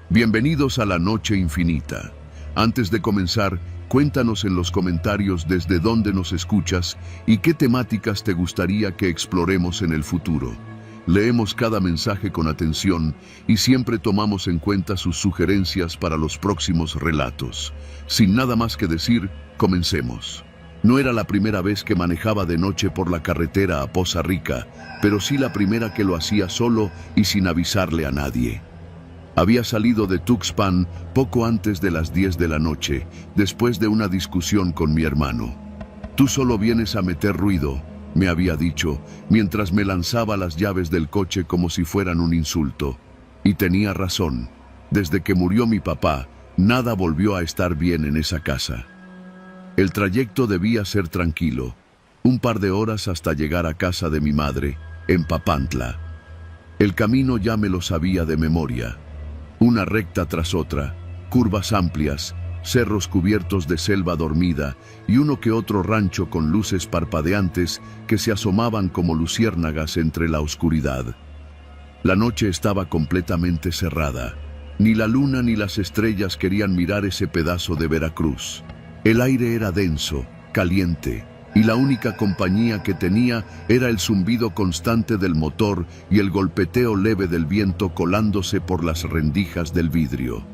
Bienvenidos a la Noche Infinita. Antes de comenzar, cuéntanos en los comentarios desde dónde nos escuchas y qué temáticas te gustaría que exploremos en el futuro. Leemos cada mensaje con atención y siempre tomamos en cuenta sus sugerencias para los próximos relatos. Sin nada más que decir, comencemos. No era la primera vez que manejaba de noche por la carretera a Poza Rica, pero sí la primera que lo hacía solo y sin avisarle a nadie. Había salido de Tuxpan poco antes de las 10 de la noche, después de una discusión con mi hermano. «Tú solo vienes a meter ruido», me había dicho, mientras me lanzaba las llaves del coche como si fueran un insulto. Y tenía razón. Desde que murió mi papá, nada volvió a estar bien en esa casa. El trayecto debía ser tranquilo, un par de horas hasta llegar a casa de mi madre, en Papantla. El camino ya me lo sabía de memoria. Una recta tras otra, curvas amplias, cerros cubiertos de selva dormida y uno que otro rancho con luces parpadeantes que se asomaban como luciérnagas entre la oscuridad. La noche estaba completamente cerrada. Ni la luna ni las estrellas querían mirar ese pedazo de Veracruz. El aire era denso, caliente, y la única compañía que tenía era el zumbido constante del motor y el golpeteo leve del viento colándose por las rendijas del vidrio.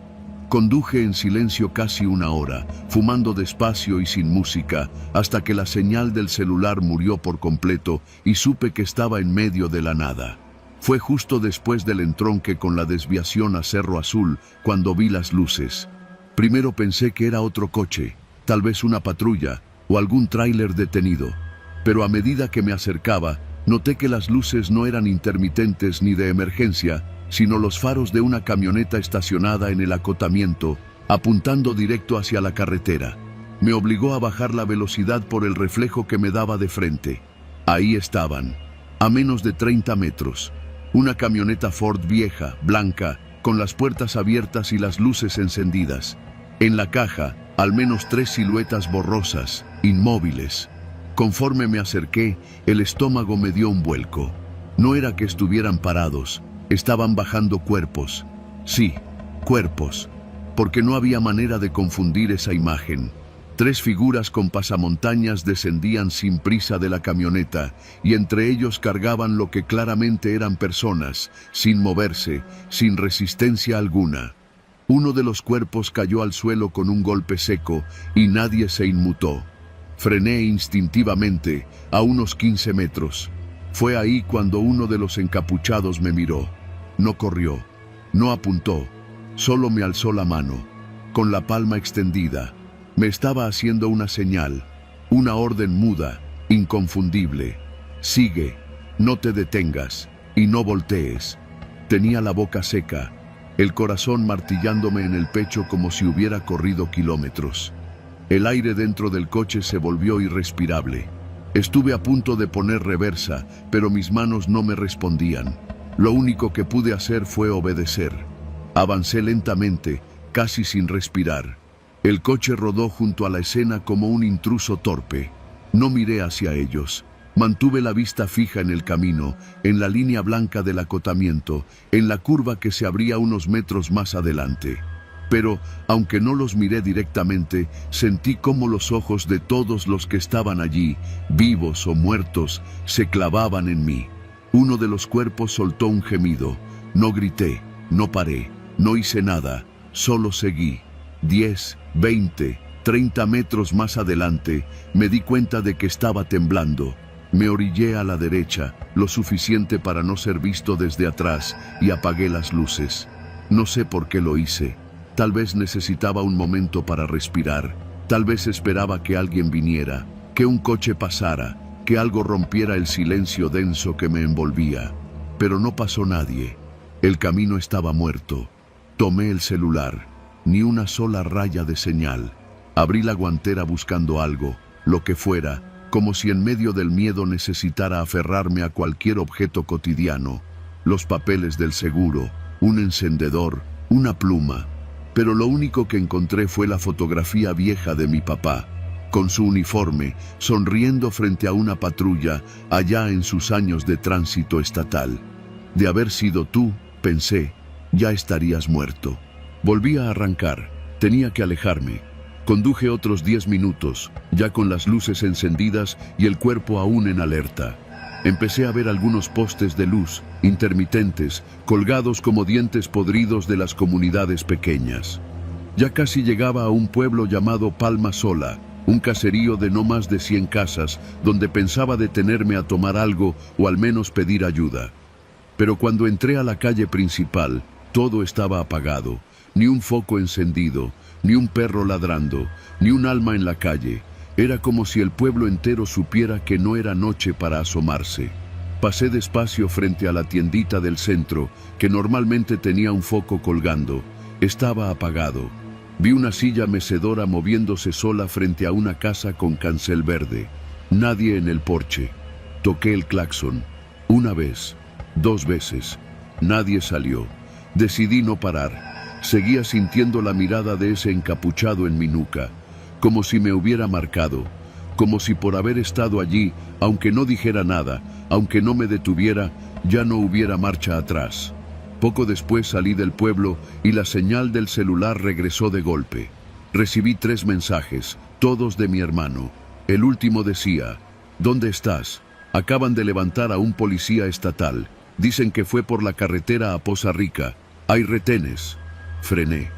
Conduje en silencio casi una hora, fumando despacio y sin música, hasta que la señal del celular murió por completo y supe que estaba en medio de la nada. Fue justo después del entronque con la desviación a Cerro Azul cuando vi las luces. Primero pensé que era otro coche, tal vez una patrulla o algún tráiler detenido, pero a medida que me acercaba, noté que las luces no eran intermitentes ni de emergencia, sino los faros de una camioneta estacionada en el acotamiento, apuntando directo hacia la carretera. Me obligó a bajar la velocidad por el reflejo que me daba de frente. Ahí estaban, a menos de 30 metros, una camioneta Ford vieja, blanca, con las puertas abiertas y las luces encendidas. En la caja, al menos 3 siluetas borrosas, inmóviles. Conforme me acerqué, el estómago me dio un vuelco. No era que estuvieran parados, estaban bajando cuerpos. Sí, cuerpos, porque no había manera de confundir esa imagen. 3 figuras con pasamontañas descendían sin prisa de la camioneta y entre ellos cargaban lo que claramente eran personas, sin moverse, sin resistencia alguna. Uno de los cuerpos cayó al suelo con un golpe seco y nadie se inmutó. Frené instintivamente a unos 15 metros. Fue ahí cuando uno de los encapuchados me miró. No corrió, no apuntó, solo me alzó la mano, con la palma extendida. Me estaba haciendo una señal, una orden muda, inconfundible. Sigue, no te detengas y no voltees. Tenía la boca seca, el corazón martillándome en el pecho como si hubiera corrido kilómetros. El aire dentro del coche se volvió irrespirable. Estuve a punto de poner reversa, pero mis manos no me respondían. Lo único que pude hacer fue obedecer. Avancé lentamente, casi sin respirar. El coche rodó junto a la escena como un intruso torpe. No miré hacia ellos. Mantuve la vista fija en el camino, en la línea blanca del acotamiento, en la curva que se abría unos metros más adelante. Pero, aunque no los miré directamente, sentí cómo los ojos de todos los que estaban allí, vivos o muertos, se clavaban en mí. Uno de los cuerpos soltó un gemido. No grité, no paré, no hice nada, solo seguí. 10, 20, 30 metros más adelante, me di cuenta de que estaba temblando. Me orillé a la derecha, lo suficiente para no ser visto desde atrás, y apagué las luces. No sé por qué lo hice. Tal vez necesitaba un momento para respirar. Tal vez esperaba que alguien viniera, que un coche pasara, que algo rompiera el silencio denso que me envolvía. Pero no pasó nadie. El camino estaba muerto. Tomé el celular. Ni una sola raya de señal. Abrí la guantera buscando algo, lo que fuera, como si en medio del miedo necesitara aferrarme a cualquier objeto cotidiano. Los papeles del seguro, un encendedor, una pluma. Pero lo único que encontré fue la fotografía vieja de mi papá, con su uniforme, sonriendo frente a una patrulla allá en sus años de tránsito estatal. De haber sido tú, pensé, ya estarías muerto. Volví a arrancar. Tenía que alejarme. Conduje otros 10 minutos, ya con las luces encendidas y el cuerpo aún en alerta. Empecé a ver algunos postes de luz, intermitentes, colgados como dientes podridos de las comunidades pequeñas. Ya casi llegaba a un pueblo llamado Palma Sola, un caserío de no más de 100 casas, donde pensaba detenerme a tomar algo o al menos pedir ayuda. Pero cuando entré a la calle principal, todo estaba apagado, ni un foco encendido, ni un perro ladrando, ni un alma en la calle. Era como si el pueblo entero supiera que no era noche para asomarse. Pasé despacio frente a la tiendita del centro, que normalmente tenía un foco colgando. Estaba apagado. Vi una silla mecedora moviéndose sola frente a una casa con cancel verde. Nadie en el porche. Toqué el claxon. Una vez, 2 veces. Nadie salió. Decidí no parar. Seguía sintiendo la mirada de ese encapuchado en mi nuca, como si me hubiera marcado, como si por haber estado allí, aunque no dijera nada, aunque no me detuviera, ya no hubiera marcha atrás. Poco después salí del pueblo y la señal del celular regresó de golpe. Recibí 3 mensajes, todos de mi hermano. El último decía: ¿dónde estás? Acaban de levantar a un policía estatal. Dicen que fue por la carretera a Poza Rica. Hay retenes. Frené.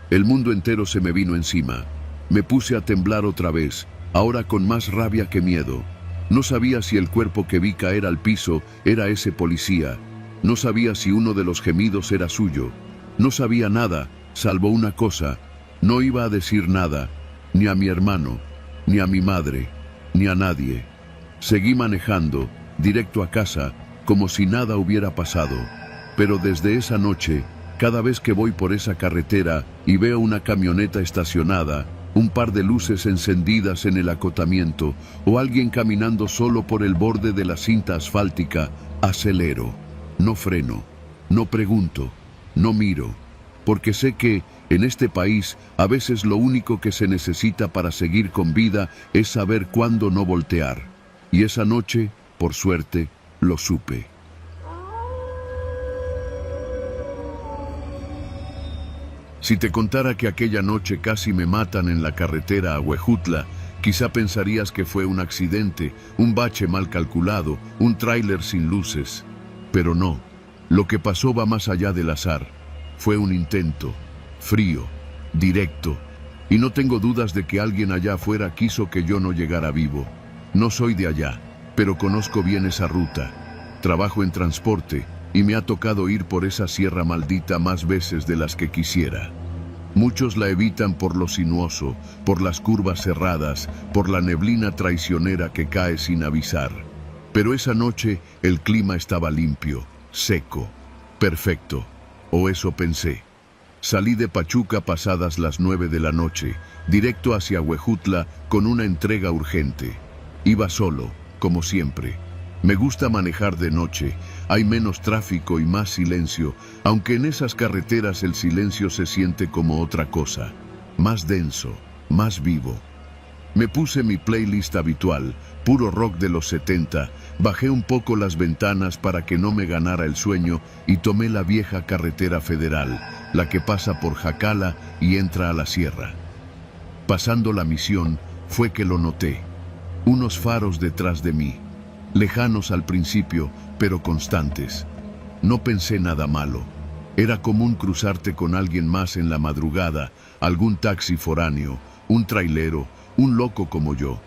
El mundo entero se me vino encima. Me puse a temblar otra vez, ahora con más rabia que miedo. No sabía si el cuerpo que vi caer al piso era ese policía. No sabía si uno de los gemidos era suyo. No sabía nada, salvo una cosa. No iba a decir nada, ni a mi hermano, ni a mi madre, ni a nadie. Seguí manejando, directo a casa, como si nada hubiera pasado. Pero desde esa noche, cada vez que voy por esa carretera y veo una camioneta estacionada, un par de luces encendidas en el acotamiento o alguien caminando solo por el borde de la cinta asfáltica, acelero. No freno, no pregunto, no miro, porque sé que en este país a veces lo único que se necesita para seguir con vida es saber cuándo no voltear. Y esa noche, por suerte, lo supe. Si te contara que aquella noche casi me matan en la carretera a Huejutla, quizá pensarías que fue un accidente, un bache mal calculado, un tráiler sin luces. Pero no, lo que pasó va más allá del azar. Fue un intento, frío, directo, y no tengo dudas de que alguien allá afuera quiso que yo no llegara vivo. No soy de allá, pero conozco bien esa ruta. Trabajo en transporte y me ha tocado ir por esa sierra maldita más veces de las que quisiera. Muchos la evitan por lo sinuoso, por las curvas cerradas, por la neblina traicionera que cae sin avisar. Pero esa noche el clima estaba limpio, seco, perfecto, o eso pensé. Salí de Pachuca pasadas las 9 de la noche, directo hacia Huejutla con una entrega urgente. Iba solo, como siempre. Me gusta manejar de noche, hay menos tráfico y más silencio, aunque en esas carreteras el silencio se siente como otra cosa, más denso, más vivo. Me puse mi playlist habitual, puro rock de los 70, bajé un poco las ventanas para que no me ganara el sueño y tomé la vieja carretera federal, la que pasa por Jacala y entra a la sierra. Pasando la Misión, fue que lo noté. Unos faros detrás de mí. Lejanos al principio, pero constantes. No pensé nada malo. Era común cruzarte con alguien más en la madrugada, algún taxi foráneo, un trailero, un loco como yo.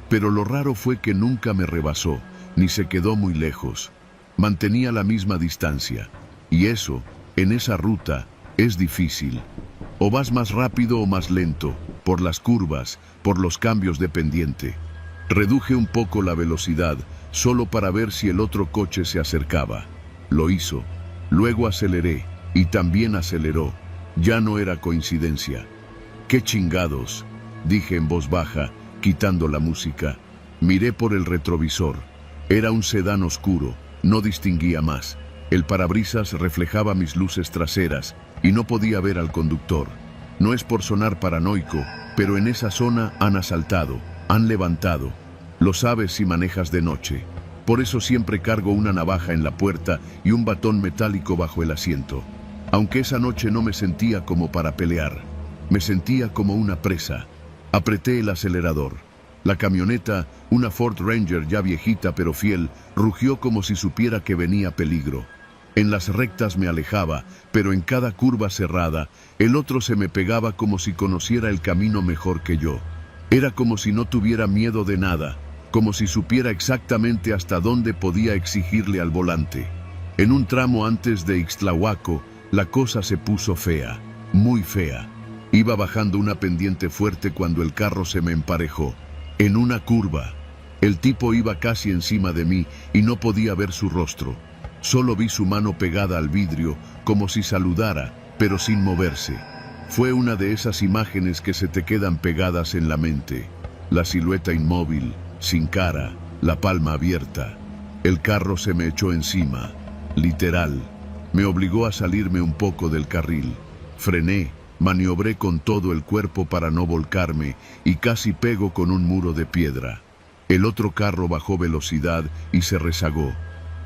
Pero lo raro fue que nunca me rebasó, ni se quedó muy lejos. Mantenía la misma distancia. Y eso, en esa ruta, es difícil. O vas más rápido o más lento, por las curvas, por los cambios de pendiente. Reduje un poco la velocidad, solo para ver si el otro coche se acercaba. Lo hizo. Luego aceleré, y también aceleró. Ya no era coincidencia. ¡Qué chingados!, dije en voz baja, quitando la música. Miré por el retrovisor. Era un sedán oscuro, no distinguía más. El parabrisas reflejaba mis luces traseras, y no podía ver al conductor. No es por sonar paranoico, pero en esa zona han asaltado, han levantado. Lo sabes si manejas de noche. Por eso siempre cargo una navaja en la puerta y un batón metálico bajo el asiento. aunque esa noche no me sentía como para pelear. Me sentía como una presa. Apreté el acelerador. La camioneta, una Ford Ranger ya viejita pero fiel, rugió como si supiera que venía peligro. En las rectas me alejaba, pero en cada curva cerrada, el otro se me pegaba como si conociera el camino mejor que yo. Era como si no tuviera miedo de nada, como si supiera exactamente hasta dónde podía exigirle al volante. En un tramo antes de Ixtlahuaco, la cosa se puso fea, muy fea. Iba bajando una pendiente fuerte cuando el carro se me emparejó. En una curva. El tipo iba casi encima de mí y no podía ver su rostro. Solo vi su mano pegada al vidrio, como si saludara, pero sin moverse. Fue una de esas imágenes que se te quedan pegadas en la mente. La silueta inmóvil, sin cara, la palma abierta. El carro se me echó encima, literal. Me obligó a salirme un poco del carril. Frené, maniobré con todo el cuerpo para no volcarme y casi pego con un muro de piedra. El otro carro bajó velocidad y se rezagó.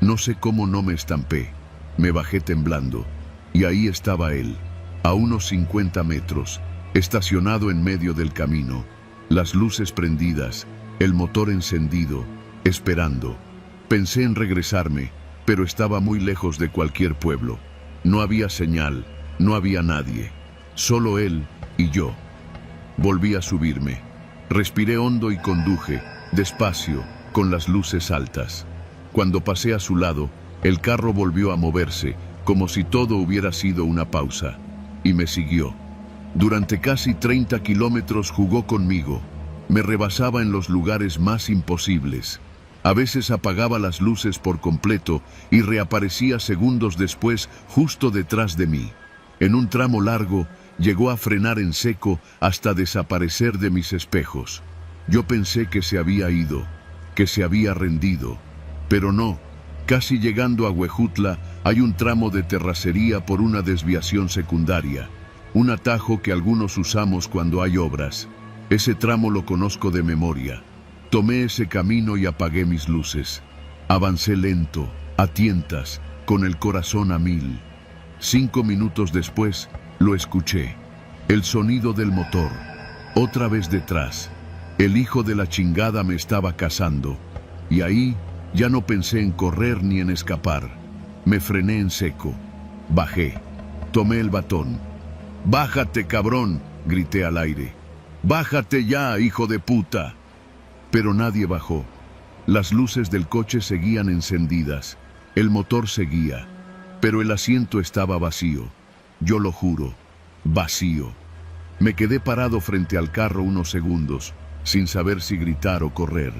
No sé cómo no me estampé. Me bajé temblando. Y ahí estaba él, a unos 50 metros, estacionado en medio del camino. Las luces prendidas, el motor encendido, esperando. Pensé en regresarme, pero estaba muy lejos de cualquier pueblo. No había señal, no había nadie. Solo él y yo. Volví a subirme. Respiré hondo y conduje, despacio, con las luces altas. Cuando pasé a su lado, el carro volvió a moverse, como si todo hubiera sido una pausa, y me siguió. Durante casi 30 kilómetros jugó conmigo. Me rebasaba en los lugares más imposibles. A veces apagaba las luces por completo y reaparecía segundos después justo detrás de mí. En un tramo largo, llegó a frenar en seco hasta desaparecer de mis espejos. Yo pensé que se había ido, que se había rendido. Pero no, casi llegando a Huejutla hay un tramo de terracería por una desviación secundaria, un atajo que algunos usamos cuando hay obras. Ese tramo lo conozco de memoria. Tomé ese camino y apagué mis luces. Avancé lento, a tientas, con el corazón a 1000. 5 minutos después, lo escuché. El sonido del motor. Otra vez detrás. El hijo de la chingada me estaba cazando. Y ahí ya no pensé en correr ni en escapar. Me frené en seco. Bajé. Tomé el batón. «¡Bájate, cabrón!», grité al aire. «¡Bájate ya, hijo de puta!». Pero nadie bajó. Las luces del coche seguían encendidas. El motor seguía. Pero el asiento estaba vacío. Yo lo juro. Vacío. Me quedé parado frente al carro unos segundos, sin saber si gritar o correr.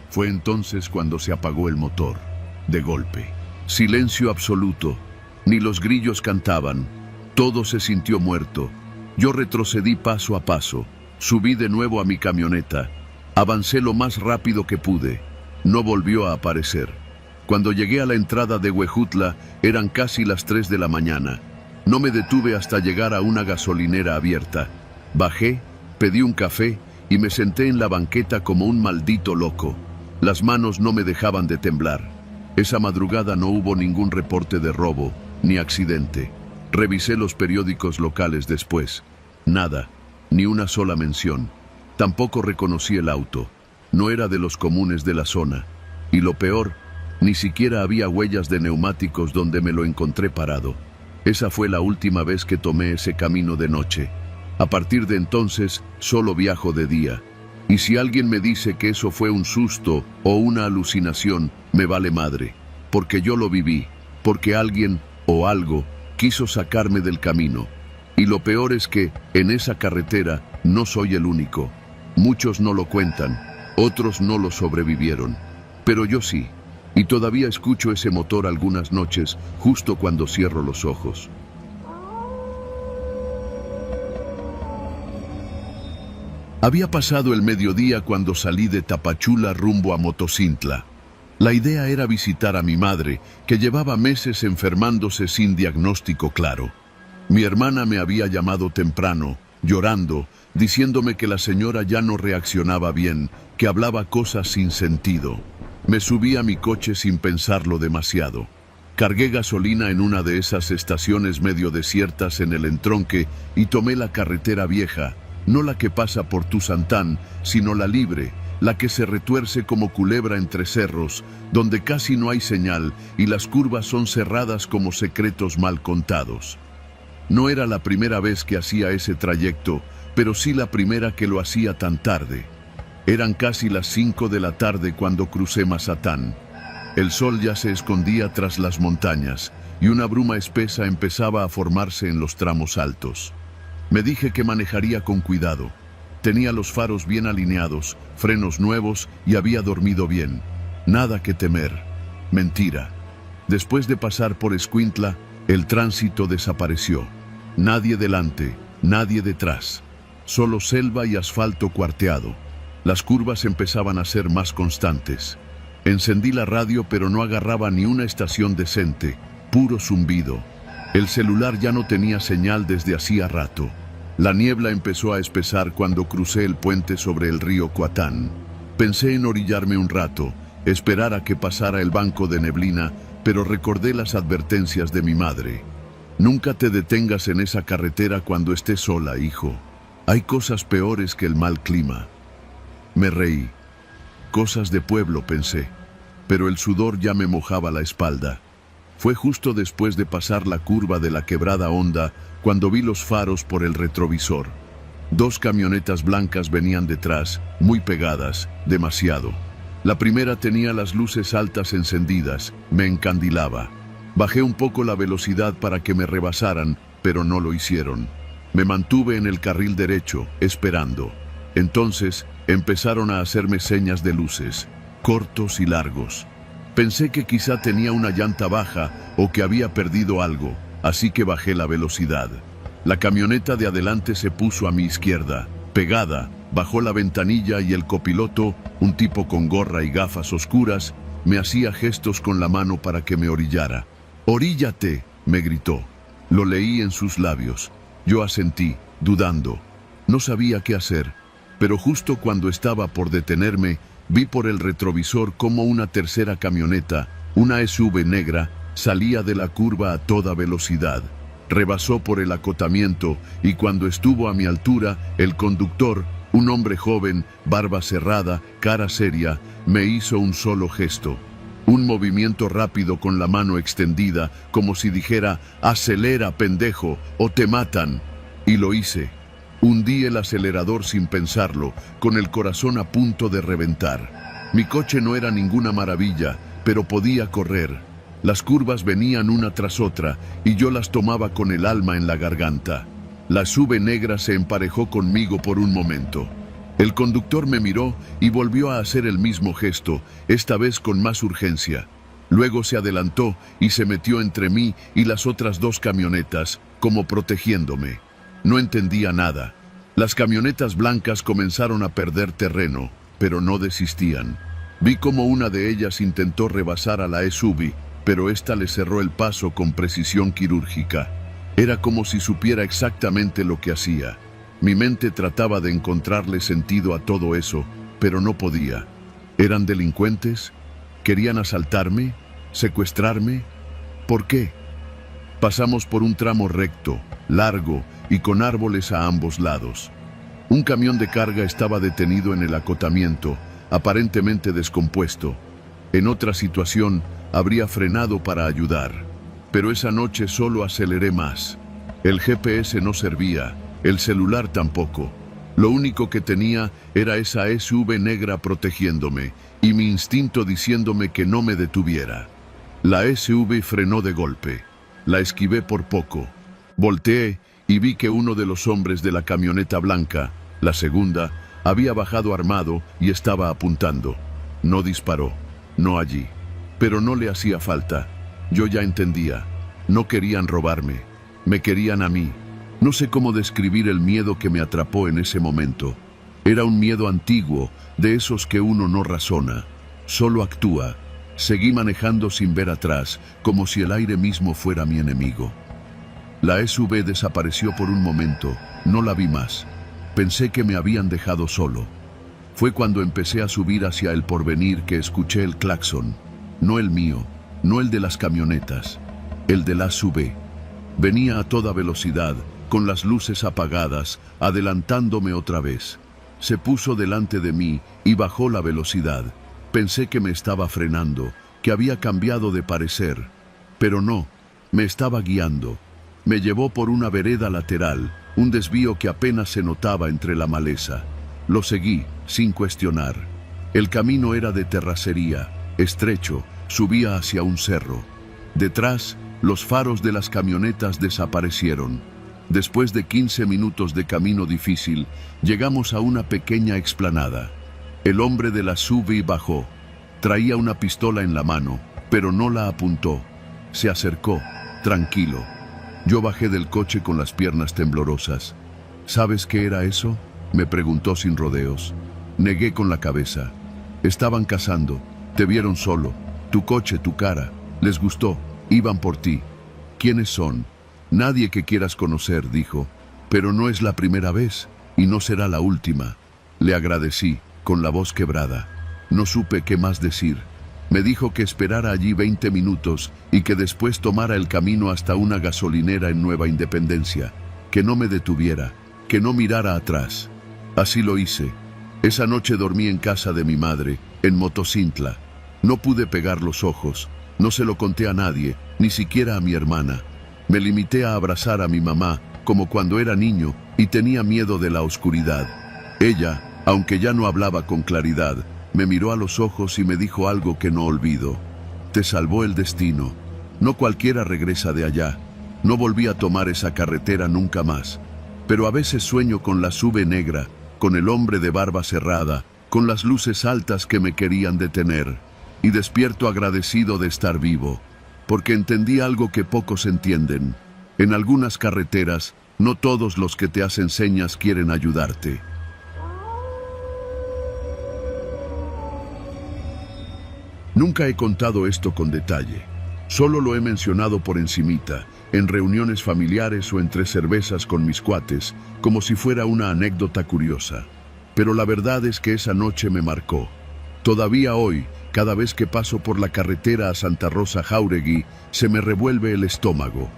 Fue entonces cuando se apagó el motor, de golpe. Silencio absoluto. Ni los grillos cantaban. Todo se sintió muerto. Yo retrocedí paso a paso. Subí de nuevo a mi camioneta. Avancé lo más rápido que pude. No volvió a aparecer. Cuando llegué a la entrada de Huejutla, eran casi las 3 de la mañana. No me detuve hasta llegar a una gasolinera abierta. Bajé, pedí un café y me senté en la banqueta como un maldito loco. Las manos no me dejaban de temblar. Esa madrugada no hubo ningún reporte de robo, ni accidente. Revisé los periódicos locales después. Nada, ni una sola mención. Tampoco reconocí el auto. No era de los comunes de la zona. Y lo peor, ni siquiera había huellas de neumáticos donde me lo encontré parado. Esa fue la última vez que tomé ese camino de noche. A partir de entonces, solo viajo de día. Y si alguien me dice que eso fue un susto o una alucinación, me vale madre. Porque yo lo viví, porque alguien o algo quiso sacarme del camino. Y lo peor es que, en esa carretera, no soy el único. Muchos no lo cuentan, otros no lo sobrevivieron. Pero yo sí, y todavía escucho ese motor algunas noches, justo cuando cierro los ojos. Había pasado el mediodía cuando salí de Tapachula rumbo a Motocintla. La idea era visitar a mi madre, que llevaba meses enfermándose sin diagnóstico claro. Mi hermana me había llamado temprano, llorando, diciéndome que la señora ya no reaccionaba bien, que hablaba cosas sin sentido. Me subí a mi coche sin pensarlo demasiado. Cargué gasolina en una de esas estaciones medio desiertas en el entronque y tomé la carretera vieja, no la que pasa por Tuzantán, sino la libre, la que se retuerce como culebra entre cerros, donde casi no hay señal y las curvas son cerradas como secretos mal contados. No era la primera vez que hacía ese trayecto, pero sí la primera que lo hacía tan tarde. Eran casi las 5 de la tarde cuando crucé Mazatán. El sol ya se escondía tras las montañas y una bruma espesa empezaba a formarse en los tramos altos. Me dije que manejaría con cuidado. Tenía los faros bien alineados, frenos nuevos y había dormido bien. Nada que temer. Mentira. Después de pasar por Escuintla, el tránsito desapareció. Nadie delante, nadie detrás. Solo selva y asfalto cuarteado. Las curvas empezaban a ser más constantes. Encendí la radio pero no agarraba ni una estación decente, puro zumbido. El celular ya no tenía señal desde hacía rato. La niebla empezó a espesar cuando crucé el puente sobre el río Coatán. Pensé en orillarme un rato, esperar a que pasara el banco de neblina, pero recordé las advertencias de mi madre. Nunca te detengas en esa carretera cuando estés sola, hijo. Hay cosas peores que el mal clima. Me reí. Cosas de pueblo, pensé, pero el sudor ya me mojaba la espalda. Fue justo después de pasar la curva de la Quebrada Honda cuando vi los faros por el retrovisor. 2 camionetas blancas venían detrás, muy pegadas, demasiado. La primera tenía las luces altas encendidas, me encandilaba. Bajé un poco la velocidad para que me rebasaran, pero no lo hicieron. Me mantuve en el carril derecho, esperando. Entonces empezaron a hacerme señas de luces, cortos y largos. Pensé que quizá tenía una llanta baja o que había perdido algo, así que bajé la velocidad. La camioneta de adelante se puso a mi izquierda, pegada, bajó la ventanilla y el copiloto, un tipo con gorra y gafas oscuras, me hacía gestos con la mano para que me orillara. «¡Oríllate!», me gritó. Lo leí en sus labios. Yo asentí, dudando. No sabía qué hacer, pero justo cuando estaba por detenerme, vi por el retrovisor cómo una tercera camioneta, una SUV negra, salía de la curva a toda velocidad. Rebasó por el acotamiento y cuando estuvo a mi altura, el conductor, un hombre joven, barba cerrada, cara seria, me hizo un solo gesto. Un movimiento rápido con la mano extendida, como si dijera, «Acelera, pendejo, o te matan». Y lo hice. Hundí el acelerador sin pensarlo, con el corazón a punto de reventar. Mi coche no era ninguna maravilla, pero podía correr. Las curvas venían una tras otra, y yo las tomaba con el alma en la garganta. La SUV negra se emparejó conmigo por un momento. El conductor me miró y volvió a hacer el mismo gesto, esta vez con más urgencia. Luego se adelantó y se metió entre mí y las otras 2 camionetas, como protegiéndome. No entendía nada. Las camionetas blancas comenzaron a perder terreno, pero no desistían. Vi cómo una de ellas intentó rebasar a la SUV, pero esta le cerró el paso con precisión quirúrgica. Era como si supiera exactamente lo que hacía. Mi mente trataba de encontrarle sentido a todo eso, pero no podía. ¿Eran delincuentes? ¿Querían asaltarme? ¿Secuestrarme? ¿Por qué? Pasamos por un tramo recto, largo y con árboles a ambos lados. Un camión de carga estaba detenido en el acotamiento, aparentemente descompuesto. En otra situación, habría frenado para ayudar. Pero esa noche solo aceleré más. El GPS no servía, el celular tampoco. Lo único que tenía era esa SUV negra protegiéndome y mi instinto diciéndome que no me detuviera. La SUV frenó de golpe. La esquivé por poco. Volteé y vi que uno de los hombres de la camioneta blanca, la segunda, había bajado armado y estaba apuntando. No disparó, no allí. Pero no le hacía falta. Yo ya entendía. No querían robarme. Me querían a mí. No sé cómo describir el miedo que me atrapó en ese momento. Era un miedo antiguo, de esos que uno no razona, solo actúa. Seguí manejando sin ver atrás, como si el aire mismo fuera mi enemigo. La SUV desapareció por un momento, no la vi más. Pensé que me habían dejado solo. Fue cuando empecé a subir hacia el Porvenir que escuché el claxon, no el mío, no el de las camionetas, el de la SUV. Venía a toda velocidad, con las luces apagadas, adelantándome otra vez. Se puso delante de mí y bajó la velocidad. Pensé que me estaba frenando, que había cambiado de parecer. Pero no, me estaba guiando. Me llevó por una vereda lateral, un desvío que apenas se notaba entre la maleza. Lo seguí, sin cuestionar. El camino era de terracería, estrecho, subía hacia un cerro. Detrás, los faros de las camionetas desaparecieron. Después de 15 minutos de camino difícil, llegamos a una pequeña explanada. El hombre de la SUV bajó. Traía una pistola en la mano, pero no la apuntó. Se acercó, tranquilo. Yo bajé del coche con las piernas temblorosas. ¿Sabes qué era eso?, me preguntó sin rodeos. Negué con la cabeza. Estaban cazando, te vieron solo. Tu coche, tu cara, les gustó, iban por ti. ¿Quiénes son? Nadie que quieras conocer, dijo. Pero no es la primera vez, y no será la última. Le agradecí, con la voz quebrada. No supe qué más decir. Me dijo que esperara allí 20 minutos y que después tomara el camino hasta una gasolinera en Nueva Independencia. Que no me detuviera, que no mirara atrás. Así lo hice. Esa noche dormí en casa de mi madre, en Motocintla. No pude pegar los ojos, no se lo conté a nadie, ni siquiera a mi hermana. Me limité a abrazar a mi mamá, como cuando era niño, y tenía miedo de la oscuridad. Ella, aunque ya no hablaba con claridad, me miró a los ojos y me dijo algo que no olvido. Te salvó el destino. No cualquiera regresa de allá. No volví a tomar esa carretera nunca más. Pero a veces sueño con la SUV negra, con el hombre de barba cerrada, con las luces altas que me querían detener. Y despierto agradecido de estar vivo, porque entendí algo que pocos entienden. En algunas carreteras, no todos los que te hacen señas quieren ayudarte. Nunca he contado esto con detalle. Solo lo he mencionado por encimita, en reuniones familiares o entre cervezas con mis cuates, como si fuera una anécdota curiosa. Pero la verdad es que esa noche me marcó. Todavía hoy, cada vez que paso por la carretera a Santa Rosa Jáuregui, se me revuelve el estómago.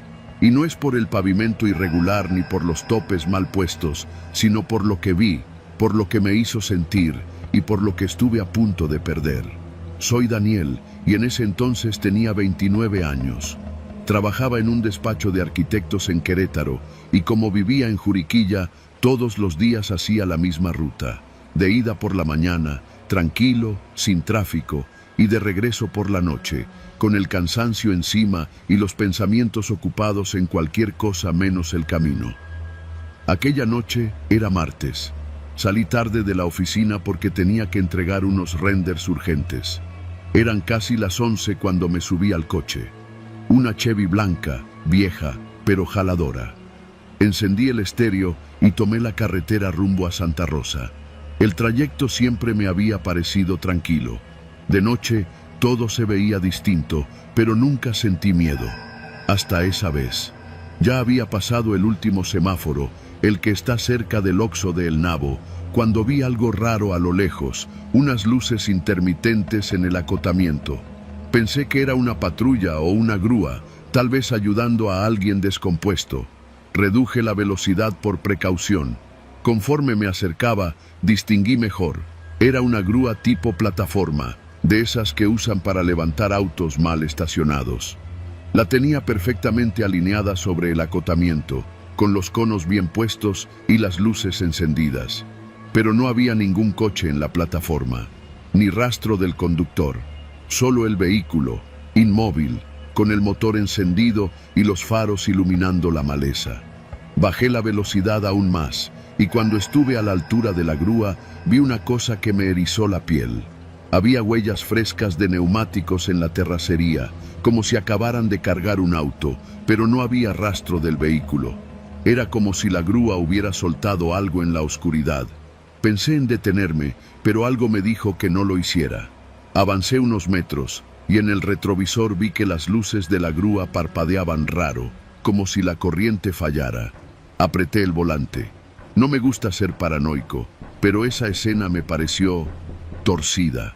Y no es por el pavimento irregular ni por los topes mal puestos, sino por lo que vi, por lo que me hizo sentir y por lo que estuve a punto de perder. Soy Daniel y en ese entonces tenía 29 años. Trabajaba en un despacho de arquitectos en Querétaro y como vivía en Juriquilla, todos los días hacía la misma ruta, de ida por la mañana, tranquilo, sin tráfico, y de regreso por la noche, con el cansancio encima y los pensamientos ocupados en cualquier cosa menos el camino. Aquella noche era martes. Salí tarde de la oficina porque tenía que entregar unos renders urgentes. Eran casi las 11 cuando me subí al coche. Una Chevy blanca, vieja, pero jaladora. Encendí el estéreo y tomé la carretera rumbo a Santa Rosa. El trayecto siempre me había parecido tranquilo. De noche, todo se veía distinto, pero nunca sentí miedo. Hasta esa vez. Ya había pasado el último semáforo, el que está cerca del Oxxo de El Nabo, cuando vi algo raro a lo lejos, unas luces intermitentes en el acotamiento. Pensé que era una patrulla o una grúa, tal vez ayudando a alguien descompuesto. Reduje la velocidad por precaución. Conforme me acercaba, distinguí mejor. Era una grúa tipo plataforma, de esas que usan para levantar autos mal estacionados. La tenía perfectamente alineada sobre el acotamiento, con los conos bien puestos y las luces encendidas. Pero no había ningún coche en la plataforma, ni rastro del conductor. Solo el vehículo, inmóvil, con el motor encendido y los faros iluminando la maleza. Bajé la velocidad aún más, y cuando estuve a la altura de la grúa, vi una cosa que me erizó la piel. Había huellas frescas de neumáticos en la terracería, como si acabaran de cargar un auto, pero no había rastro del vehículo. Era como si la grúa hubiera soltado algo en la oscuridad. Pensé en detenerme, pero algo me dijo que no lo hiciera. Avancé unos metros, y en el retrovisor vi que las luces de la grúa parpadeaban raro, como si la corriente fallara. Apreté el volante. No me gusta ser paranoico, pero esa escena me pareció torcida.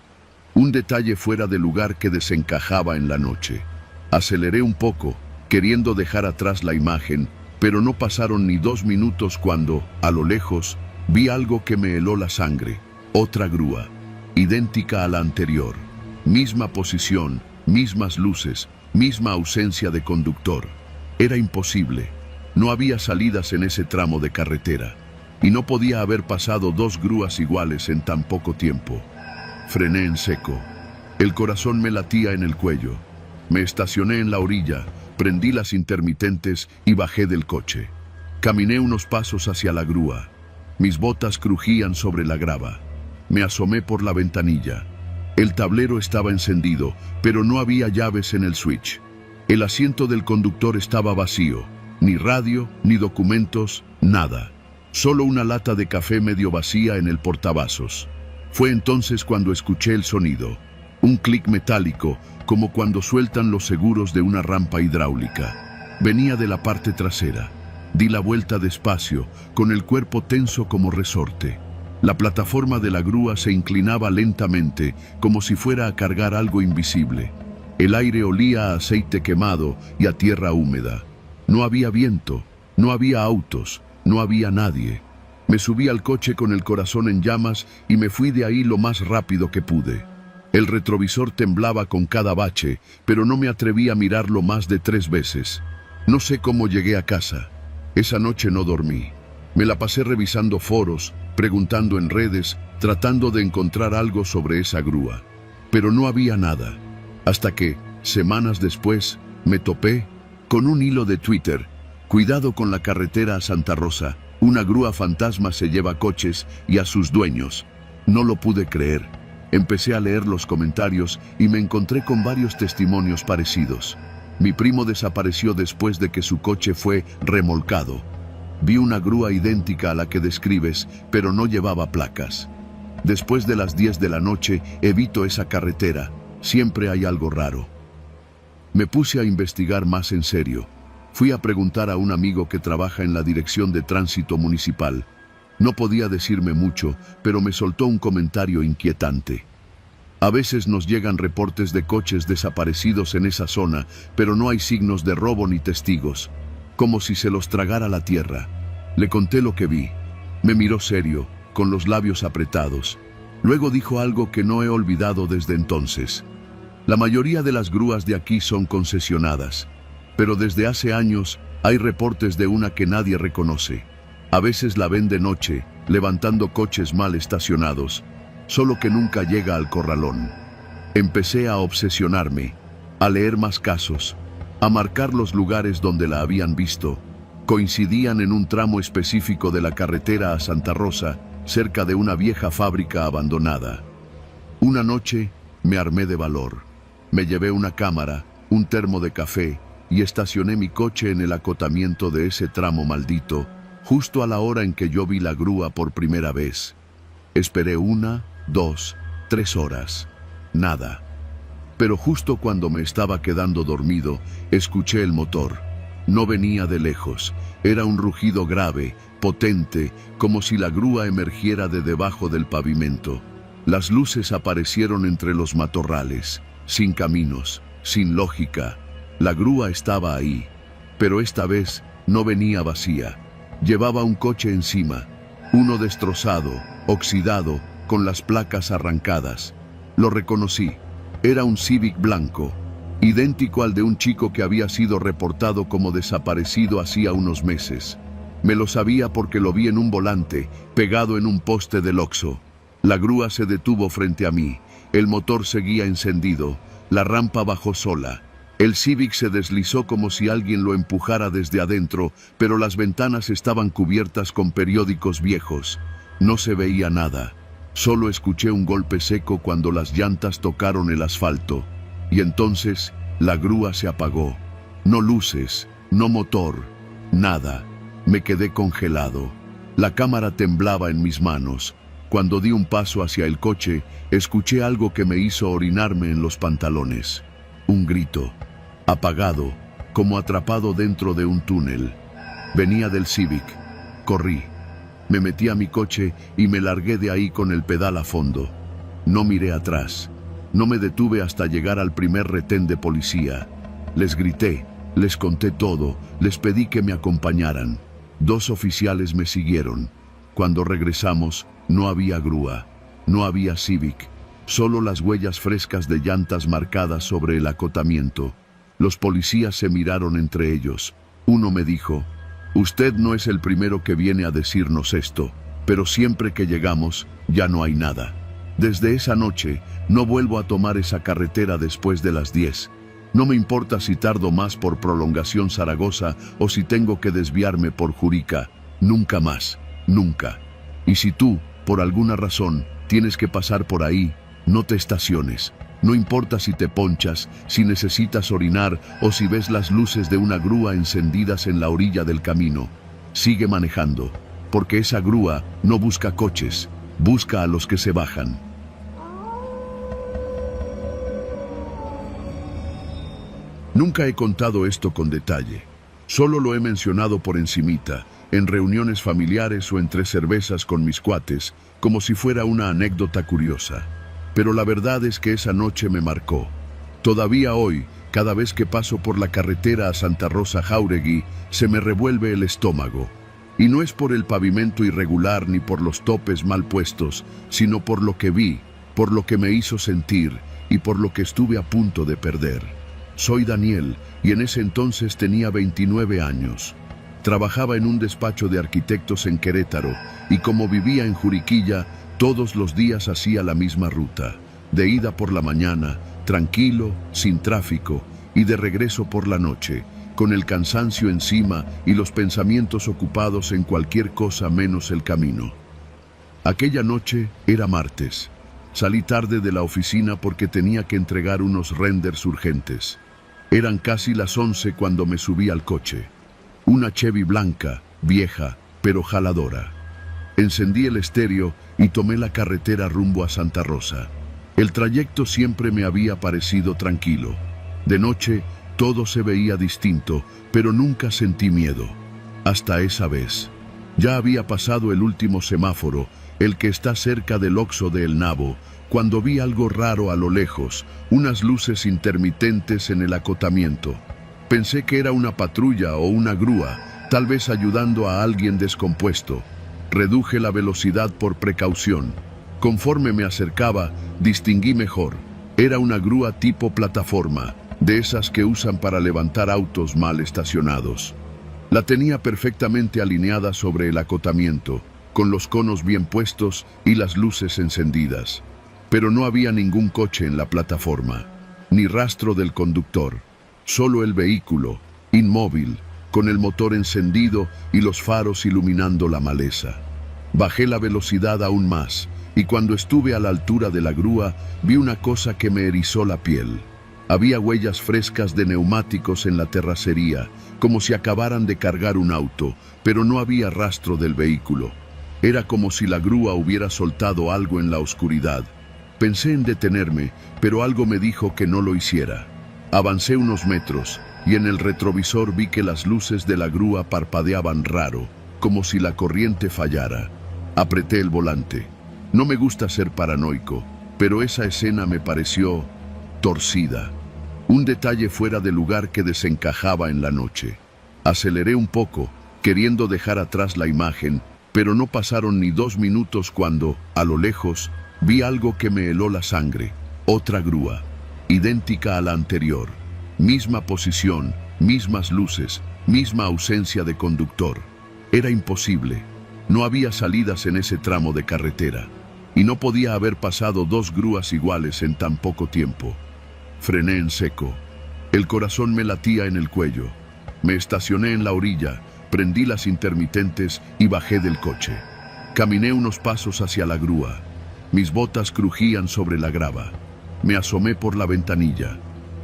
un detalle fuera de lugar que desencajaba en la noche. Aceleré un poco, queriendo dejar atrás la imagen, pero no pasaron ni 2 minutos cuando, a lo lejos, vi algo que me heló la sangre. Otra grúa, idéntica a la anterior. Misma posición, mismas luces, misma ausencia de conductor. Era imposible. No había salidas en ese tramo de carretera, y no podía haber pasado 2 grúas iguales en tan poco tiempo. Frené en seco. El corazón me latía en el cuello. Me estacioné en la orilla, prendí las intermitentes y bajé del coche. Caminé unos pasos hacia la grúa. Mis botas crujían sobre la grava. Me asomé por la ventanilla. El tablero estaba encendido, pero no había llaves en el switch. El asiento del conductor estaba vacío. Ni radio, ni documentos, nada. Solo una lata de café medio vacía en el portavasos. Fue entonces cuando escuché el sonido. Un clic metálico, como cuando sueltan los seguros de una rampa hidráulica. Venía de la parte trasera. Di la vuelta despacio, con el cuerpo tenso como resorte. La plataforma de la grúa se inclinaba lentamente, como si fuera a cargar algo invisible. El aire olía a aceite quemado y a tierra húmeda. No había viento, no había autos, no había nadie. Me subí al coche con el corazón en llamas y me fui de ahí lo más rápido que pude. El retrovisor temblaba con cada bache, pero no me atreví a mirarlo más de 3 veces. No sé cómo llegué a casa. Esa noche no dormí. Me la pasé revisando foros, preguntando en redes, tratando de encontrar algo sobre esa grúa. Pero no había nada. Hasta que, semanas después, me topé con un hilo de Twitter. Cuidado con la carretera a Santa Rosa. Una grúa fantasma se lleva coches y a sus dueños. No lo pude creer. Empecé a leer los comentarios y me encontré con varios testimonios parecidos. Mi primo desapareció después de que su coche fue remolcado. Vi una grúa idéntica a la que describes, pero no llevaba placas. Después de las 10 de la noche, evito esa carretera. Siempre hay algo raro. Me puse a investigar más en serio. Fui a preguntar a un amigo que trabaja en la Dirección de Tránsito Municipal. No podía decirme mucho, pero me soltó un comentario inquietante. A veces nos llegan reportes de coches desaparecidos en esa zona, pero no hay signos de robo ni testigos. Como si se los tragara la tierra. Le conté lo que vi. Me miró serio, con los labios apretados. Luego dijo algo que no he olvidado desde entonces. La mayoría de las grúas de aquí son concesionadas, pero desde hace años hay reportes de una que nadie reconoce. A veces la ven de noche, levantando coches mal estacionados, solo que nunca llega al corralón. Empecé a obsesionarme, a leer más casos, a marcar los lugares donde la habían visto. Coincidían en un tramo específico de la carretera a Santa Rosa, cerca de una vieja fábrica abandonada. Una noche me armé de valor. Me llevé una cámara, un termo de café y estacioné mi coche en el acotamiento de ese tramo maldito, justo a la hora en que yo vi la grúa por primera vez. Esperé 1, 2, 3 horas. Nada. Pero justo cuando me estaba quedando dormido, escuché el motor. No venía de lejos. Era un rugido grave, potente, como si la grúa emergiera de debajo del pavimento. Las luces aparecieron entre los matorrales, sin caminos, sin lógica. La grúa estaba ahí, pero esta vez no venía vacía. Llevaba un coche encima, uno destrozado, oxidado, con las placas arrancadas. Lo reconocí. Era un Civic blanco, idéntico al de un chico que había sido reportado como desaparecido hacía unos meses. Me lo sabía porque lo vi en un volante, pegado en un poste del Oxxo. La grúa se detuvo frente a mí. El motor seguía encendido. La rampa bajó sola. El Civic se deslizó como si alguien lo empujara desde adentro, pero las ventanas estaban cubiertas con periódicos viejos. No se veía nada. Solo escuché un golpe seco cuando las llantas tocaron el asfalto. Y entonces, la grúa se apagó. No luces, no motor, nada. Me quedé congelado. La cámara temblaba en mis manos. Cuando di un paso hacia el coche, escuché algo que me hizo orinarme en los pantalones. Un grito, apagado, como atrapado dentro de un túnel. Venía del Civic. Corrí. Me metí a mi coche y me largué de ahí con el pedal a fondo. No miré atrás. No me detuve hasta llegar al primer retén de policía. Les grité, les conté todo, les pedí que me acompañaran. 2 oficiales me siguieron. Cuando regresamos, no había grúa, no había Civic, solo las huellas frescas de llantas marcadas sobre el acotamiento. Los policías se miraron entre ellos. Uno me dijo: «Usted no es el primero que viene a decirnos esto, pero siempre que llegamos, ya no hay nada». Desde esa noche, no vuelvo a tomar esa carretera después de las 10. No me importa si tardo más por Prolongación Zaragoza o si tengo que desviarme por Jurica. Nunca más, nunca. Y si tú, por alguna razón, tienes que pasar por ahí, no te estaciones. No importa si te ponchas, si necesitas orinar o si ves las luces de una grúa encendidas en la orilla del camino. Sigue manejando, porque esa grúa no busca coches, busca a los que se bajan. Nunca he contado esto con detalle. Solo lo he mencionado por encimita, en reuniones familiares o entre cervezas con mis cuates, como si fuera una anécdota curiosa. Pero la verdad es que esa noche me marcó. Todavía hoy, cada vez que paso por la carretera a Santa Rosa Jáuregui, se me revuelve el estómago. Y no es por el pavimento irregular ni por los topes mal puestos, sino por lo que vi, por lo que me hizo sentir y por lo que estuve a punto de perder. Soy Daniel y en ese entonces tenía 29 años. Trabajaba en un despacho de arquitectos en Querétaro y como vivía en Juriquilla, todos los días hacía la misma ruta, de ida por la mañana, tranquilo, sin tráfico, y de regreso por la noche, con el cansancio encima y los pensamientos ocupados en cualquier cosa menos el camino. Aquella noche era martes. Salí tarde de la oficina porque tenía que entregar unos renders urgentes. Eran casi las 11 cuando me subí al coche. Una Chevy blanca, vieja, pero jaladora. Encendí el estéreo y tomé la carretera rumbo a Santa Rosa. El trayecto siempre me había parecido tranquilo. De noche, todo se veía distinto, pero nunca sentí miedo. Hasta esa vez. Ya había pasado el último semáforo, el que está cerca del Oxxo de El Nabo, cuando vi algo raro a lo lejos, unas luces intermitentes en el acotamiento. Pensé que era una patrulla o una grúa, tal vez ayudando a alguien descompuesto. Reduje la velocidad por precaución. Conforme me acercaba, distinguí mejor. Era una grúa tipo plataforma, de esas que usan para levantar autos mal estacionados. La tenía perfectamente alineada sobre el acotamiento, con los conos bien puestos y las luces encendidas. Pero no había ningún coche en la plataforma, ni rastro del conductor, solo el vehículo, inmóvil, con el motor encendido y los faros iluminando la maleza. Bajé la velocidad aún más, y cuando estuve a la altura de la grúa, vi una cosa que me erizó la piel. Había huellas frescas de neumáticos en la terracería, como si acabaran de cargar un auto, pero no había rastro del vehículo. Era como si la grúa hubiera soltado algo en la oscuridad. Pensé en detenerme, pero algo me dijo que no lo hiciera. Avancé unos metros, y en el retrovisor vi que las luces de la grúa parpadeaban raro, como si la corriente fallara. Apreté el volante. No me gusta ser paranoico, pero esa escena me pareció torcida. Un detalle fuera de lugar que desencajaba en la noche. Aceleré un poco, queriendo dejar atrás la imagen, pero no pasaron ni 2 minutos cuando, a lo lejos, vi algo que me heló la sangre. Otra grúa, idéntica a la anterior. Misma posición, mismas luces, misma ausencia de conductor. Era imposible. No había salidas en ese tramo de carretera. Y no podía haber pasado 2 grúas iguales en tan poco tiempo. Frené en seco. El corazón me latía en el cuello. Me estacioné en la orilla, prendí las intermitentes y bajé del coche. Caminé unos pasos hacia la grúa. Mis botas crujían sobre la grava. Me asomé por la ventanilla.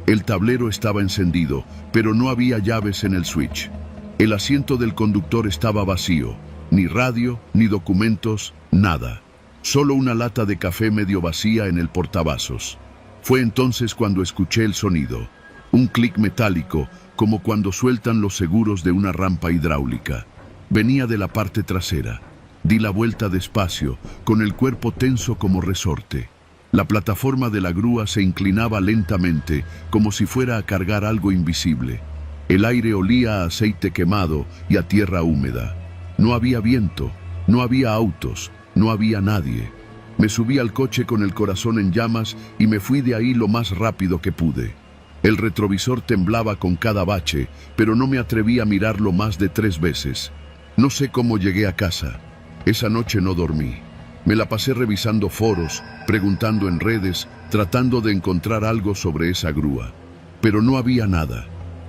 El tablero estaba encendido, pero no había llaves en el switch. El asiento del conductor estaba vacío. Ni radio, ni documentos, nada. Solo una lata de café medio vacía en el portavasos. Fue entonces cuando escuché el sonido. Un clic metálico, como cuando sueltan los seguros de una rampa hidráulica. Venía de la parte trasera. Di la vuelta despacio, con el cuerpo tenso como resorte. La plataforma de la grúa se inclinaba lentamente, como si fuera a cargar algo invisible. El aire olía a aceite quemado y a tierra húmeda. No había viento, no había autos, no había nadie. Me subí al coche con el corazón en llamas y me fui de ahí lo más rápido que pude. El retrovisor temblaba con cada bache, pero no me atreví a mirarlo más de 3 veces. No sé cómo llegué a casa. Esa noche no dormí. Me la pasé revisando foros, preguntando en redes, tratando de encontrar algo sobre esa grúa. Pero no había nada.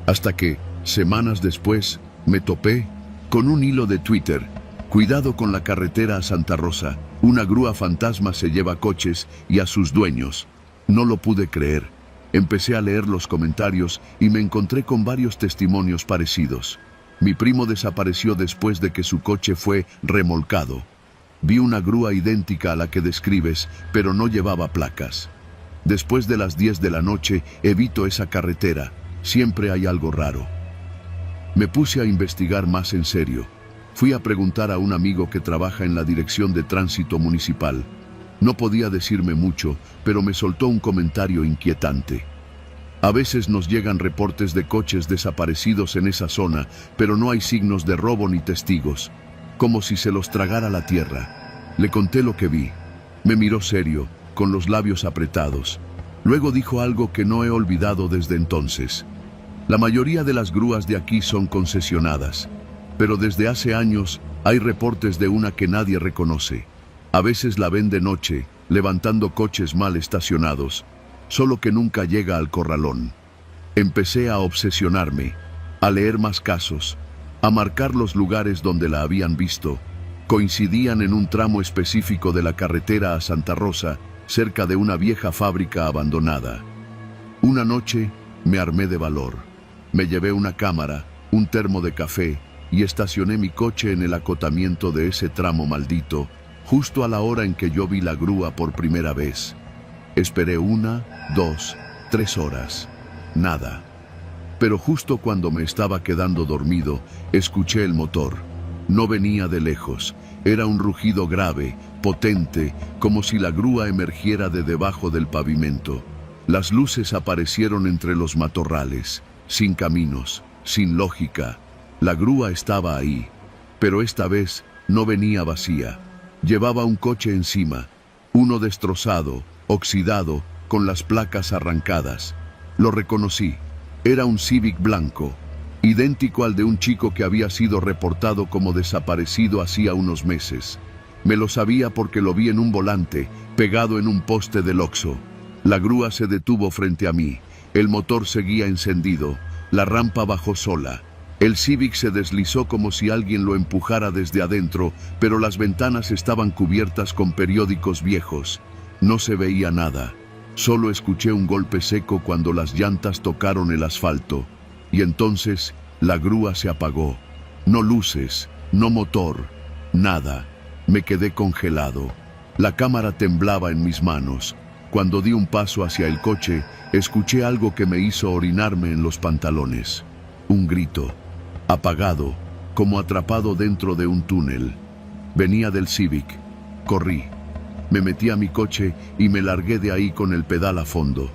Hasta que, semanas después, me topé con un hilo de Twitter. Cuidado con la carretera a Santa Rosa. Una grúa fantasma se lleva coches y a sus dueños. No lo pude creer. Empecé a leer los comentarios y me encontré con varios testimonios parecidos. Mi primo desapareció después de que su coche fue remolcado. Vi una grúa idéntica a la que describes, pero no llevaba placas. Después de las 10 de la noche, evito esa carretera. Siempre hay algo raro. Me puse a investigar más en serio. Fui a preguntar a un amigo que trabaja en la Dirección de Tránsito Municipal. No podía decirme mucho, pero me soltó un comentario inquietante. A veces nos llegan reportes de coches desaparecidos en esa zona, pero no hay signos de robo ni testigos. Como si se los tragara la tierra. Le conté lo que vi. Me miró serio, con los labios apretados. Luego dijo algo que no he olvidado desde entonces. La mayoría de las grúas de aquí son concesionadas, pero desde hace años hay reportes de una que nadie reconoce. A veces la ven de noche, levantando coches mal estacionados, solo que nunca llega al corralón. Empecé a obsesionarme, a leer más casos, a marcar los lugares donde la habían visto. Coincidían en un tramo específico de la carretera a Santa Rosa, cerca de una vieja fábrica abandonada. Una noche me armé de valor. Me llevé una cámara, un termo de café y estacioné mi coche en el acotamiento de ese tramo maldito, justo a la hora en que yo vi la grúa por primera vez. Esperé 1, 2, 3 horas. Nada. Pero justo cuando me estaba quedando dormido, escuché el motor. No venía de lejos. Era un rugido grave, potente, como si la grúa emergiera de debajo del pavimento. Las luces aparecieron entre los matorrales, sin caminos, sin lógica. La grúa estaba ahí, pero esta vez no venía vacía. Llevaba un coche encima, uno destrozado, oxidado, con las placas arrancadas. Lo reconocí. Era un Civic blanco, idéntico al de un chico que había sido reportado como desaparecido hacía unos meses. Me lo sabía porque lo vi en un volante, pegado en un poste del Oxxo. La grúa se detuvo frente a mí. El motor seguía encendido. La rampa bajó sola. El Civic se deslizó como si alguien lo empujara desde adentro, pero las ventanas estaban cubiertas con periódicos viejos. No se veía nada. Solo escuché un golpe seco cuando las llantas tocaron el asfalto. Y entonces la grúa se apagó. No luces, no motor, nada. Me quedé congelado. La cámara temblaba en mis manos. Cuando di un paso hacia el coche, escuché algo que me hizo orinarme en los pantalones. Un grito. Apagado, como atrapado dentro de un túnel. Venía del Civic. Corrí. Me metí a mi coche y me largué de ahí con el pedal a fondo.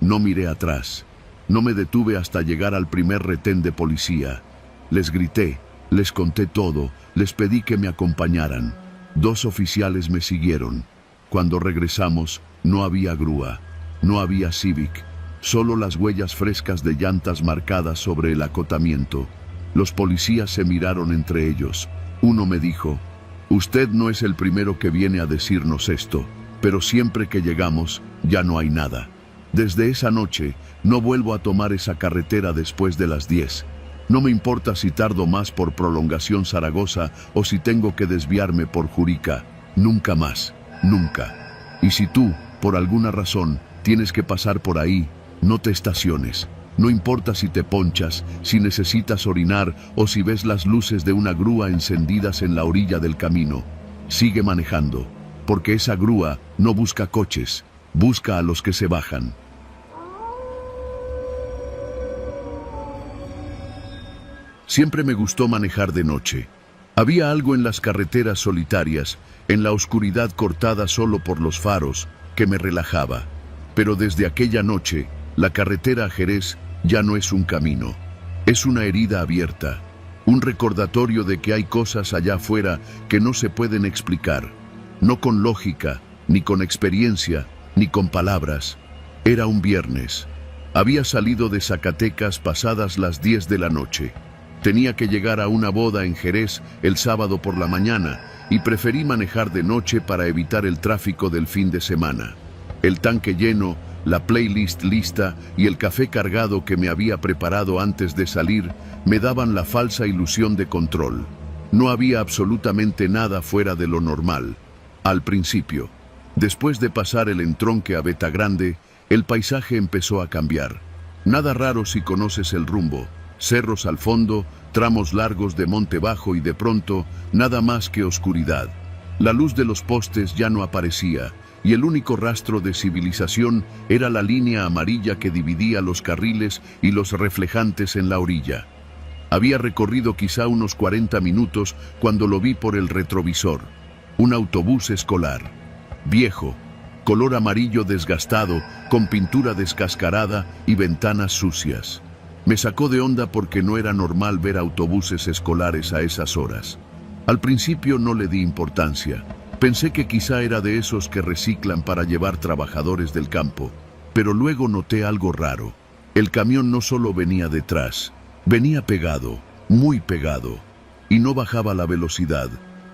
No miré atrás. No me detuve hasta llegar al primer retén de policía. Les grité, les conté todo, les pedí que me acompañaran. 2 oficiales me siguieron. Cuando regresamos, no había grúa, no había Civic, solo las huellas frescas de llantas marcadas sobre el acotamiento. Los policías se miraron entre ellos. Uno me dijo: «Usted no es el primero que viene a decirnos esto, pero siempre que llegamos, ya no hay nada». Desde esa noche, no vuelvo a tomar esa carretera después de las 10. No me importa si tardo más por Prolongación Zaragoza o si tengo que desviarme por Jurica. Nunca más, nunca. Y si tú, por alguna razón, tienes que pasar por ahí, no te estaciones. No importa si te ponchas, si necesitas orinar o si ves las luces de una grúa encendidas en la orilla del camino. Sigue manejando, porque esa grúa no busca coches, busca a los que se bajan. Siempre me gustó manejar de noche. Había algo en las carreteras solitarias, en la oscuridad cortada solo por los faros, que me relajaba. Pero desde aquella noche, la carretera a Jerez ya no es un camino. Es una herida abierta, un recordatorio de que hay cosas allá afuera que no se pueden explicar, no con lógica, ni con experiencia, ni con palabras. Era un viernes. Había salido de Zacatecas pasadas las 10 de la noche. Tenía que llegar a una boda en Jerez el sábado por la mañana y preferí manejar de noche para evitar el tráfico del fin de semana. El tanque lleno, la playlist lista y el café cargado que me había preparado antes de salir me daban la falsa ilusión de control. No había absolutamente nada fuera de lo normal. Al principio, después de pasar el entronque a Beta Grande, el paisaje empezó a cambiar. Nada raro si conoces el rumbo. Cerros al fondo, tramos largos de monte bajo y de pronto, nada más que oscuridad. La luz de los postes ya no aparecía y el único rastro de civilización era la línea amarilla que dividía los carriles y los reflejantes en la orilla. Había recorrido quizá unos 40 minutos cuando lo vi por el retrovisor. Un autobús escolar. Viejo, color amarillo desgastado, con pintura descascarada y ventanas sucias. Me sacó de onda porque no era normal ver autobuses escolares a esas horas. Al principio no le di importancia. Pensé que quizá era de esos que reciclan para llevar trabajadores del campo. Pero luego noté algo raro. El camión no solo venía detrás, venía pegado, muy pegado. Y no bajaba la velocidad.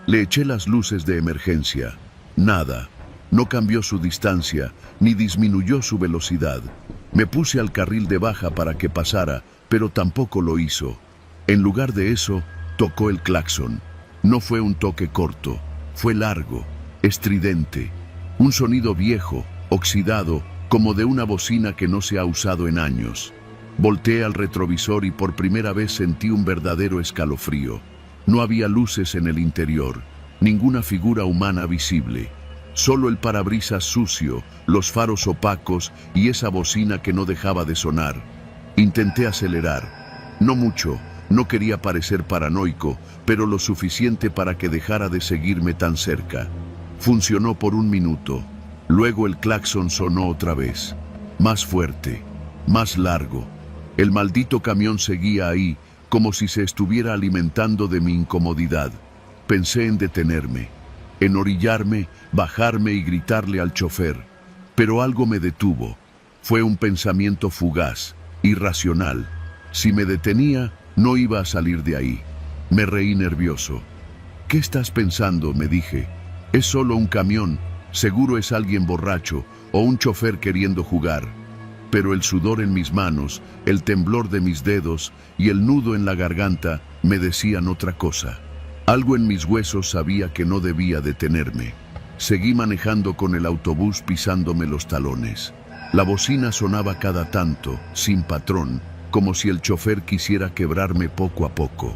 Le eché las luces de emergencia. Nada. No cambió su distancia, ni disminuyó su velocidad. Me puse al carril de baja para que pasara, pero tampoco lo hizo. En lugar de eso, tocó el claxon. No fue un toque corto, fue largo, estridente. Un sonido viejo, oxidado, como de una bocina que no se ha usado en años. Volteé al retrovisor y por primera vez sentí un verdadero escalofrío. No había luces en el interior, ninguna figura humana visible. Solo el parabrisas sucio, los faros opacos y esa bocina que no dejaba de sonar. Intenté acelerar. No mucho, no quería parecer paranoico, pero lo suficiente para que dejara de seguirme tan cerca. Funcionó por un minuto. Luego el claxon sonó otra vez. Más fuerte, más largo. El maldito camión seguía ahí, como si se estuviera alimentando de mi incomodidad. Pensé en detenerme, en orillarme, bajarme y gritarle al chofer. Pero algo me detuvo. Fue un pensamiento fugaz, irracional. Si me detenía, no iba a salir de ahí. Me reí nervioso. ¿Qué estás pensando?, me dije. Es solo un camión, seguro es alguien borracho o un chofer queriendo jugar. Pero el sudor en mis manos, el temblor de mis dedos y el nudo en la garganta me decían otra cosa. Algo en mis huesos sabía que no debía detenerme. Seguí manejando con el autobús pisándome los talones. La bocina sonaba cada tanto, sin patrón, como si el chofer quisiera quebrarme poco a poco.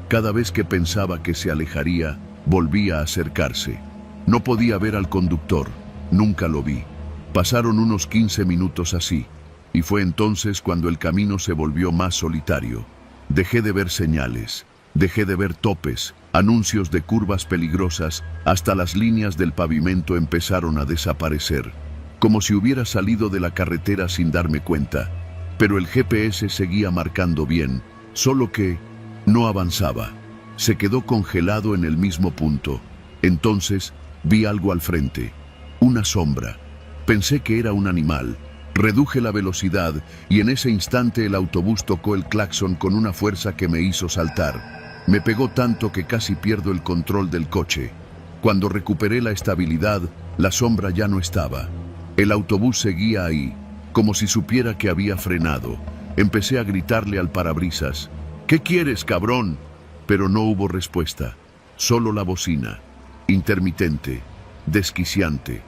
Cada vez que pensaba que se alejaría, volvía a acercarse. No podía ver al conductor, nunca lo vi. Pasaron unos 15 minutos así, y fue entonces cuando el camino se volvió más solitario. Dejé de ver señales, dejé de ver topes, anuncios de curvas peligrosas, hasta las líneas del pavimento empezaron a desaparecer, como si hubiera salido de la carretera sin darme cuenta. Pero el GPS seguía marcando bien, solo que no avanzaba. Se quedó congelado en el mismo punto. Entonces vi algo al frente, una sombra. Pensé que era un animal. Reduje la velocidad y en ese instante el autobús tocó el claxon con una fuerza que me hizo saltar. Me pegó tanto que casi pierdo el control del coche. Cuando recuperé la estabilidad, la sombra ya no estaba. El autobús seguía ahí, como si supiera que había frenado. Empecé a gritarle al parabrisas: «¿Qué quieres, cabrón?». Pero no hubo respuesta, solo la bocina, intermitente, desquiciante.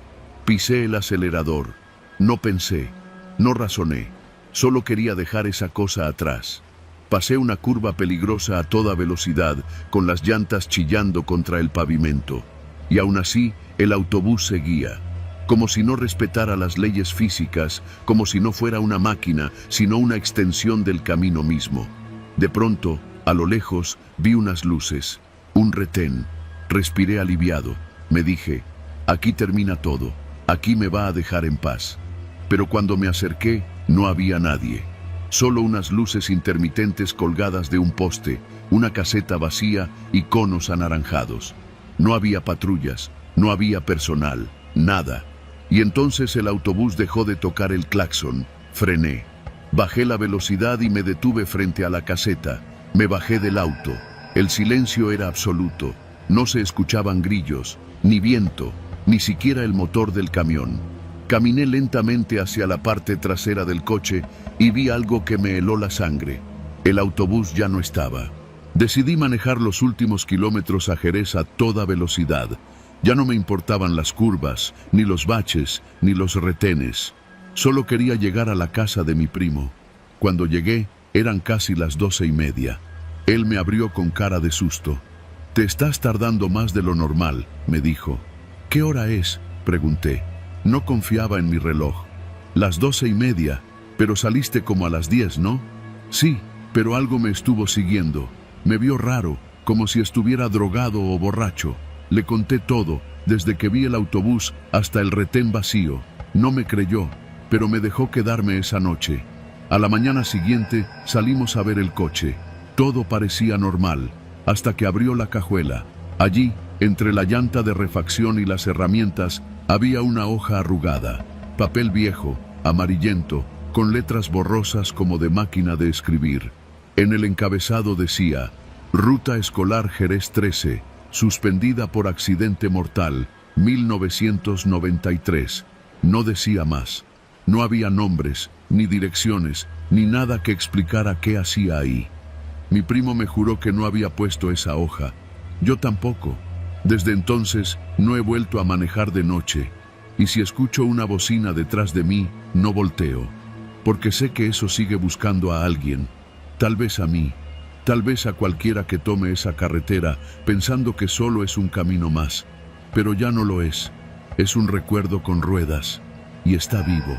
Pisé el acelerador. No pensé, no razoné, solo quería dejar esa cosa atrás. Pasé una curva peligrosa a toda velocidad, con las llantas chillando contra el pavimento. Y aún así, el autobús seguía, como si no respetara las leyes físicas, como si no fuera una máquina, sino una extensión del camino mismo. De pronto, a lo lejos, vi unas luces, un retén. Respiré aliviado. Me dije: aquí termina todo. Aquí me va a dejar en paz. Pero cuando me acerqué, no había nadie. Solo unas luces intermitentes colgadas de un poste, una caseta vacía y conos anaranjados. No había patrullas, no había personal, nada. Y entonces el autobús dejó de tocar el claxon. Frené. Bajé la velocidad y me detuve frente a la caseta. Me bajé del auto. El silencio era absoluto. No se escuchaban grillos, ni viento, ni siquiera el motor del camión. Caminé lentamente hacia la parte trasera del coche y vi algo que me heló la sangre. El autobús ya no estaba. Decidí manejar los últimos kilómetros a Jerez a toda velocidad. Ya no me importaban las curvas, ni los baches, ni los retenes. Solo quería llegar a la casa de mi primo. Cuando llegué, eran casi las 12:30. Él me abrió con cara de susto. «Te estás tardando más de lo normal», me dijo. «¿Qué hora es?», pregunté. No confiaba en mi reloj. «Las 12:30, pero saliste como a las 10, ¿no?» «Sí, pero algo me estuvo siguiendo. Me vio raro, como si estuviera drogado o borracho». Le conté todo, desde que vi el autobús hasta el retén vacío. No me creyó, pero me dejó quedarme esa noche. A la mañana siguiente salimos a ver el coche. Todo parecía normal, hasta que abrió la cajuela. Allí, entre la llanta de refacción y las herramientas, había una hoja arrugada, papel viejo, amarillento, con letras borrosas como de máquina de escribir. En el encabezado decía: «Ruta escolar Jerez 13, suspendida por accidente mortal, 1993. No decía más. No había nombres, ni direcciones, ni nada que explicara qué hacía ahí. Mi primo me juró que no había puesto esa hoja. Yo tampoco. Desde entonces no he vuelto a manejar de noche, y si escucho una bocina detrás de mí, no volteo, porque sé que eso sigue buscando a alguien, tal vez a mí, tal vez a cualquiera que tome esa carretera pensando que solo es un camino más, pero ya no lo es. Es un recuerdo con ruedas, y está vivo».